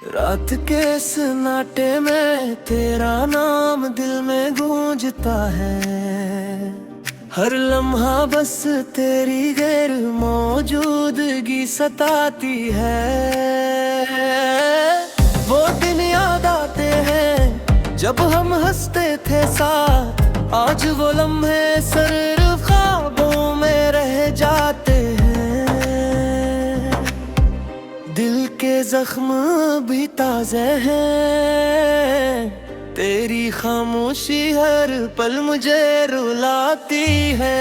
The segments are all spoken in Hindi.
रात के सन्नाटे में तेरा नाम दिल में गूंजता है। हर लम्हा बस तेरी गैर मौजूदगी सताती है। वो दिन याद आते हैं जब हम हंसते थे साथ, आज वो लम्हे सिर्फ ख्वाबों में रह जाते हैं। दिल के जख्म भी ताज़े हैं, तेरी खामोशी हर पल मुझे रुलाती है।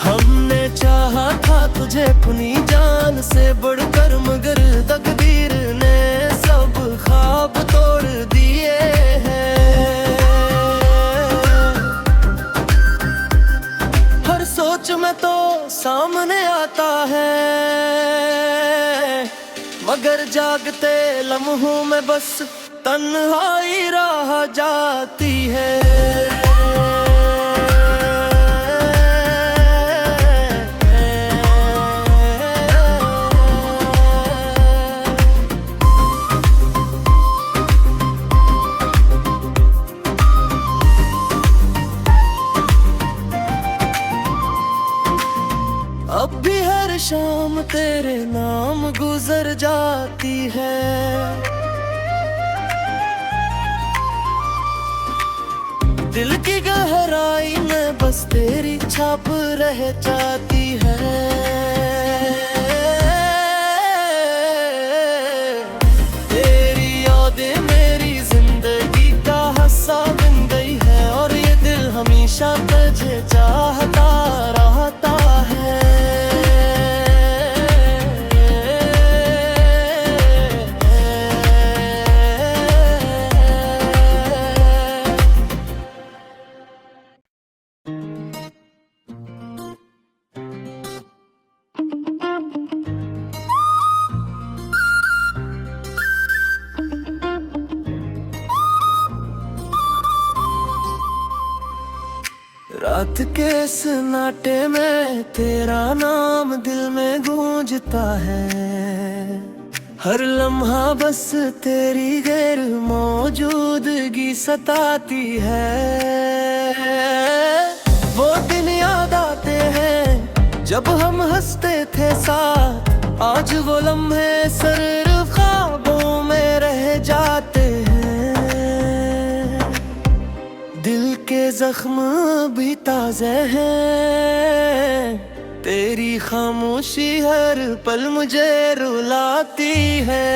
हमने चाहा था तुझे अपनी जान से बढ़कर, मगर तकदीर ने सब ख्वाब तोड़ दिए हैं। हर सोच में तो सामने आता है, मगर जागते लम्हों में बस तन्हाई रह जाती है। अब भी हर शाम तेरे नाम गुजर जाती है। दिल की गहराई में बस तेरी छाप रह जाती है। तेरी यादें मेरी जिंदगी का हिस्सा बन गई है, और ये दिल हमेशा तुझे चाहता रहता है। रात के सन्नाटे में तेरा नाम दिल में गूंजता है। हर लम्हा बस तेरी गैर मौजूदगी सताती है। वो दिन याद आते हैं जब हम हंसते थे साथ, आज वो लम्हे सिर्फ ख्वाबों में रह जाते हैं। दिल के जख्म भी ताज़े हैं, तेरी खामोशी हर पल मुझे रुलाती है।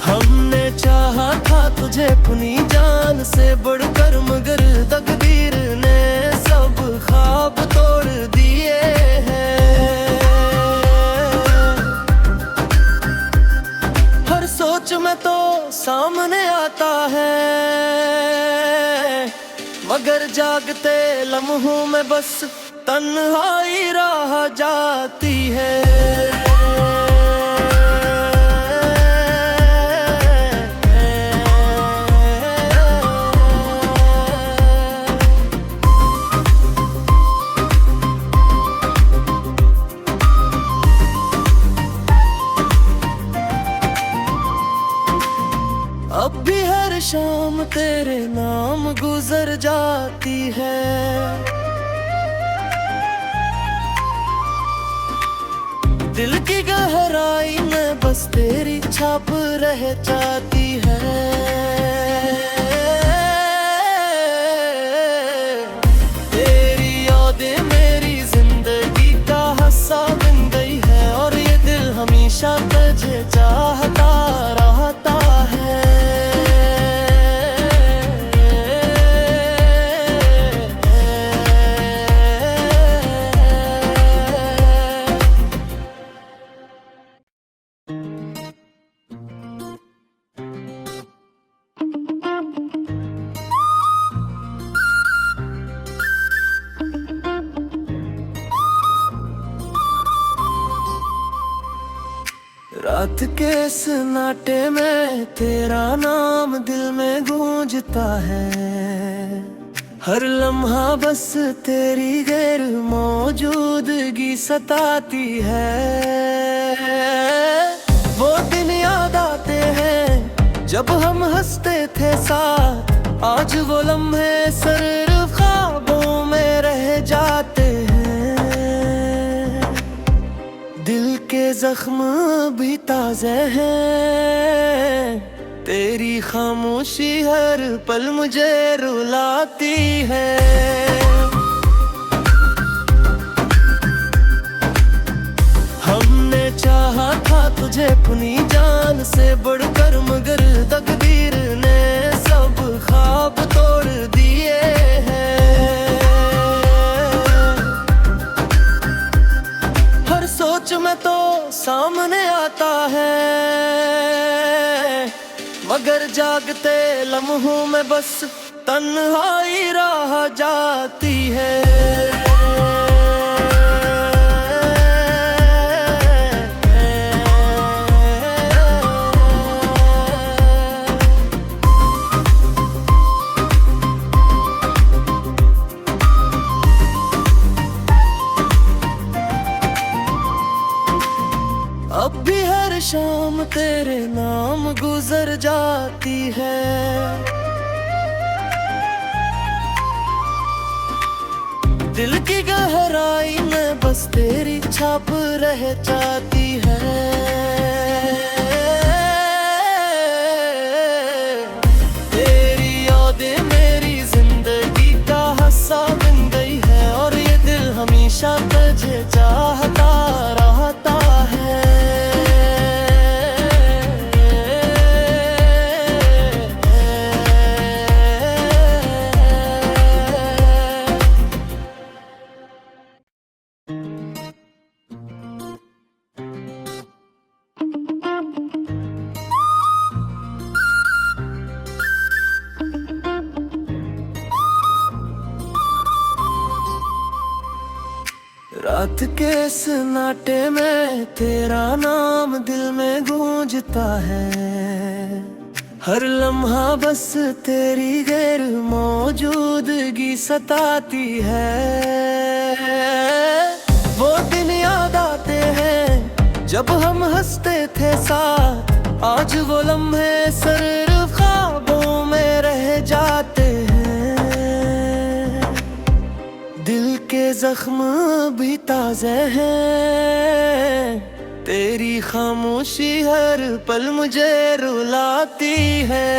हमने चाहा था तुझे अपनी जान से बढ़कर, मगर तकदीर ने सब ख्वाब तोड़ दिए हैं। हर सोच में तो सामने आता है, मगर जागते लम्हों में बस तन्हाई रह जाती है। अब भी हर शाम तेरे नाम गुजर जाती है। दिल की गहराई में बस तेरी छाप रह जाती है। तेरी यादें मेरी जिंदगी का हिस्सा बन गई है, और ये दिल हमेशा तुझे चाहता रहता है। रात के सन्नाटे में तेरा नाम दिल में गूंजता है। हर लम्हा बस तेरी गैर मौजूदगी सताती है। वो दिन याद आते हैं जब हम हंसते थे साथ, आज वो लम्हे सिर्फ ख्वाबों में रह जाते हैं। दिल के जख्म भी ताज़े हैं, तेरी खामोशी हर पल मुझे रुलाती है। हमने चाहा था तुझे अपनी जान से बढ़कर, मगर तकदीर ने सब ख्वाब तोड़ दिए हैं। हर सोच में तो सामने आता है, मगर जागते लम्हों में बस तन्हाई रह जाती है। अब भी हर शाम तेरे नाम गुजर जाती है। दिल की गहराई में बस तेरी छाप रह जाती है। तेरी यादें मेरी जिंदगी का हिस्सा बन गई है, और ये दिल हमेशा तुझे चाहता रहता है। रात के सन्नाटे में तेरा नाम दिल में गूंजता है। हर लम्हा बस तेरी गैर मौजूदगी सताती है। वो दिन याद आते हैं जब हम हंसते थे साथ, आज वो लम्हे सिर्फ ख्वाबों में रह जाते हैं। दिल के जख्म भी ताज़े हैं, तेरी खामोशी हर पल मुझे रुलाती है।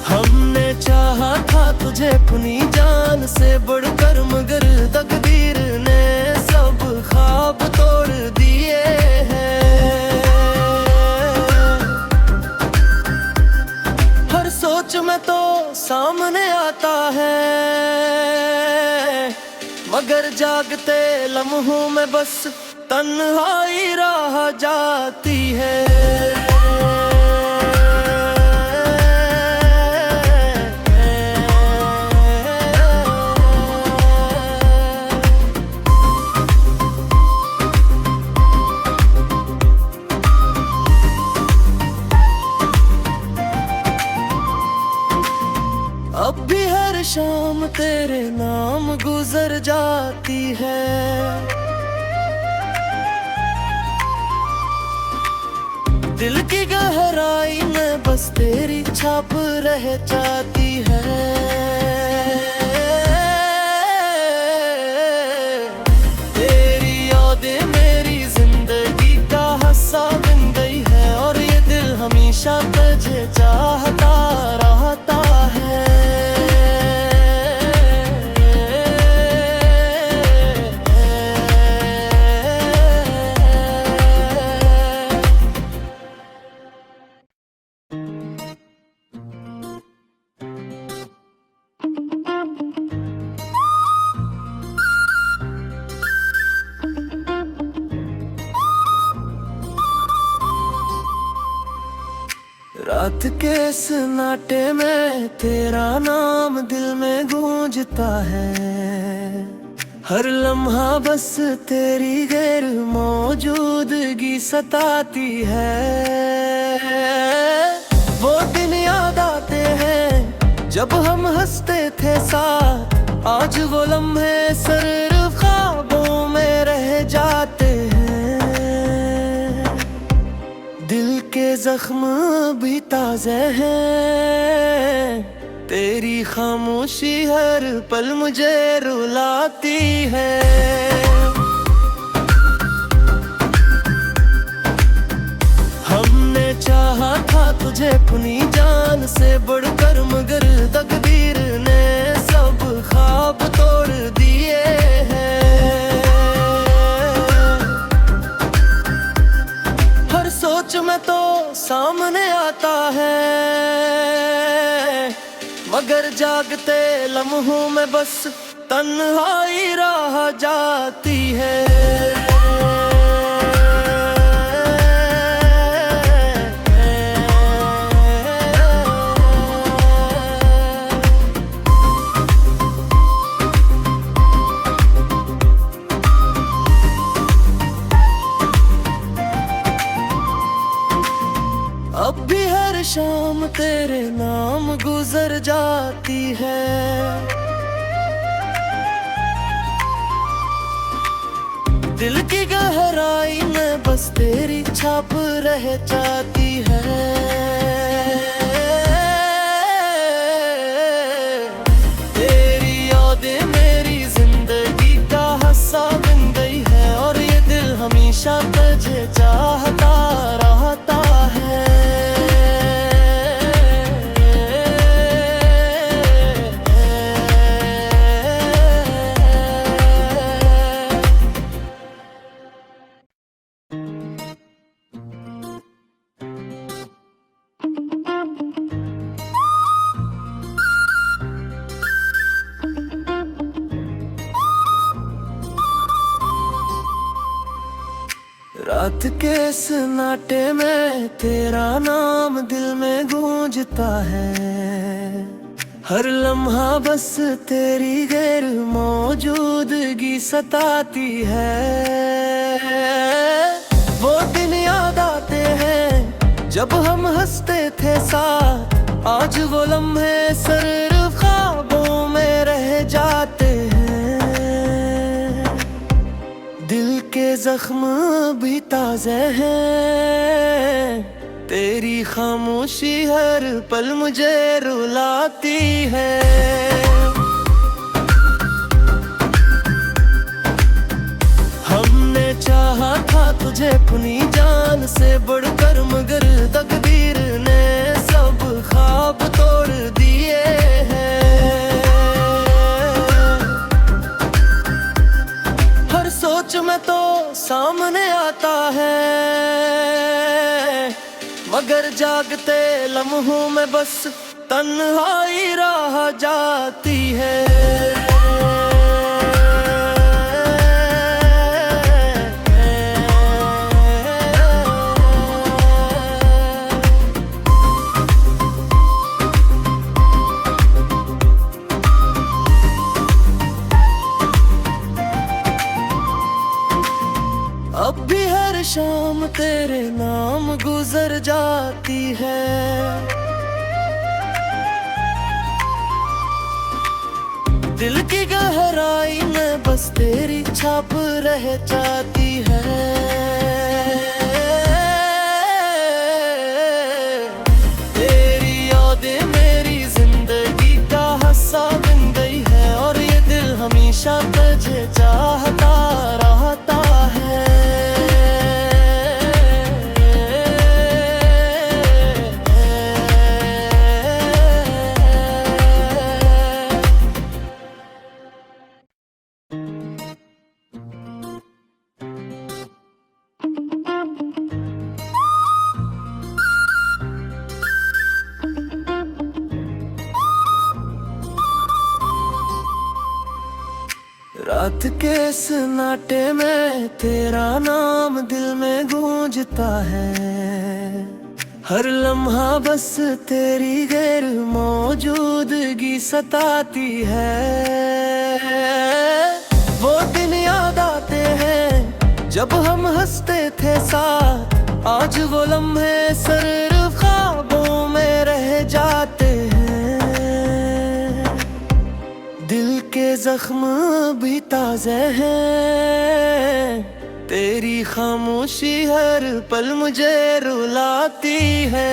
हमने चाहा था तुझे अपनी जान से बढ़कर, मगर तकदीर ने सब ख्वाब तोड़ दिए हैं। हर सोच में तो सामने आता है, मगर जागते लम्हों में बस तन्हाई रह जाती है। अब भी हर शाम तेरे नाम गुजर जाती है। दिल की गहराई में बस तेरी छाप रह जाती है। तेरी यादें मेरी जिंदगी का हिस्सा बन गई है, और ये दिल हमेशा तुझे चाहता रहता है। रात के सन्नाटे में तेरा नाम दिल में गूंजता है। हर लम्हा बस तेरी गैर मौजूदगी सताती है। वो जब हम हंसते थे साथ, आज वो लम्हे सिर्फ ख्वाबों में रह जाते हैं। दिल के जख्म भी ताज़े हैं, तेरी खामोशी हर पल मुझे रुलाती है। हमने चाहा था तुझे अपनी जान से बढ़कर, मगर तकदीर ने सब ख्वाब तोड़ दिए हैं। हर सोच में तो सामने आता है, मगर जागते लम्हों में बस तन्हाई रह जाती है। अब भी हर शाम तेरे नाम गुजर जाती है। दिल की गहराई में बस तेरी छाप रह जाती है। तेरी यादें मेरी जिंदगी का हिस्सा बन गई है, और ये दिल हमेशा तुझे चाहता रहता है। रात के सन्नाटे में तेरा नाम दिल में गूंजता है। हर लम्हा बस तेरी गैर मौजूदगी सताती है। वो दिन याद आते हैं जब हम हंसते थे साथ, आज वो लम्हे सिर्फ ख्वाबों में रह जाते हैं। दिल के जख्म भी ताज़े हैं, तेरी खामोशी हर पल मुझे रुलाती है। हमने चाहा था तुझे अपनी जान से बढ़कर, मगर तकदीर ने सब ख्वाब तोड़ दिए हैं। हर सोच में तो सामने आता है, मगर जागते लम्हों में बस तन्हाई रह जाती है। अब भी हर शाम तेरे नाम गुजर जाती है। दिल की गहराई में बस तेरी छाप रह जाती है। तेरी यादें मेरी जिंदगी का हिस्सा बन गई है, और ये दिल हमेशा तुझे चाहता रहता है। रात के सन्नाटे में तेरा नाम दिल में गूंजता है। हर लम्हा बस तेरी गैर मौजूदगी सताती है। वो दिन याद आते हैं जब हम हंसते थे साथ, आज वो लम्हे सिर्फ ख्वाबों में रह जाते हैं। जख्म भी ताज़े हैं, तेरी खामोशी हर पल मुझे रुलाती है।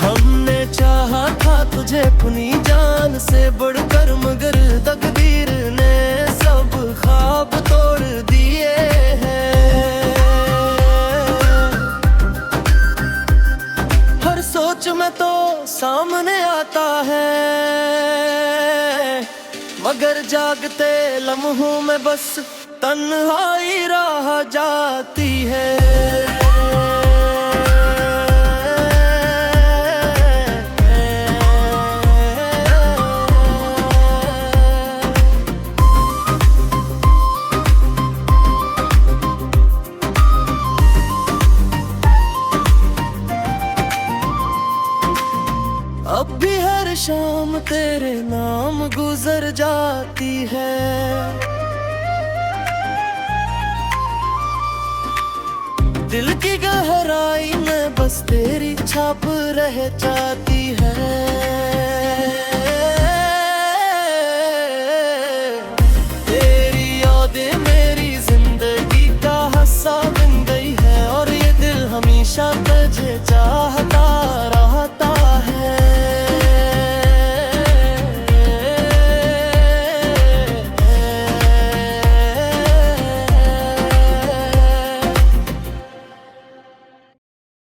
हमने चाहा था तुझे अपनी जान से बढ़कर, मगर तकदीर ने सब ख्वाब तोड़ दिए हैं। हर सोच में तो सामने आता है, मगर जागते लम्हों में बस तन्हाई रह जाती है। अब भी हर शाम तेरे नाम गुजर जाती है, दिल की गहराई में बस तेरी छाप रह जाती है। तेरी यादें मेरी जिंदगी का हिस्सा बन गई है, और ये दिल हमेशा तुझे चाहता